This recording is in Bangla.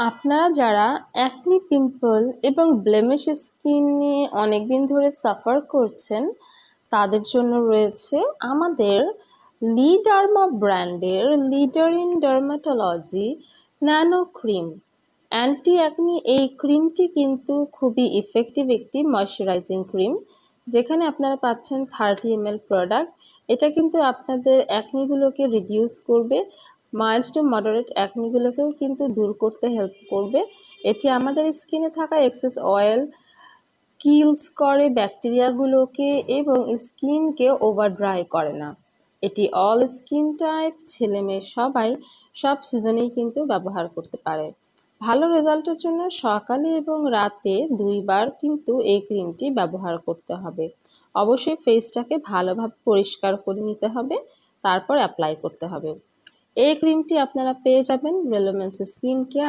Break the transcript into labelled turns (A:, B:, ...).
A: আপনারা যারা অ্যাকনি পিম্পল এবং ব্লেমিশ স্কিন নিয়ে অনেক দিন ধরে সাফার করছেন তাদের জন্য রয়েছে আমাদের লিডার্মা ব্র্যান্ডের leader in dermatology nano cream. Anti acne এই ক্রিমটি কিন্তু খুবই ইফেক্টিভ একটি ময়শ্চারাইজিং ক্রিম, যেখানে আপনারা পাচ্ছেন 30 ml প্রোডাক্ট। এটা কিন্তু আপনাদের অ্যাকনিগুলোকে রিডিউস করবে, মাইল্ড টু মডারেট অ্যাকনিগুলোকেও কিন্তু দূর করতে হেল্প করবে। এটি আমাদের স্কিনে থাকা এক্সেস অয়েল কিলস করে ব্যাকটেরিয়াগুলোকে এবং স্কিনকে ওভার ড্রাই করে না। এটি অল স্কিন টাইপ, ছেলে মেয়ে সবাই সব সিজনেই কিন্তু ব্যবহার করতে পারে। ভালো রেজাল্টের জন্য সকালে এবং রাতে 2 বার কিন্তু এই ক্রিমটি ব্যবহার করতে হবে। অবশ্যই ফেসটাকে ভালোভাবে পরিষ্কার করে নিতে হবে, তারপর অ্যাপ্লাই করতে হবে। এই ক্রিমটি আপনারা পেয়ে যাবেন রেলোমেন্স স্কিন কেয়ার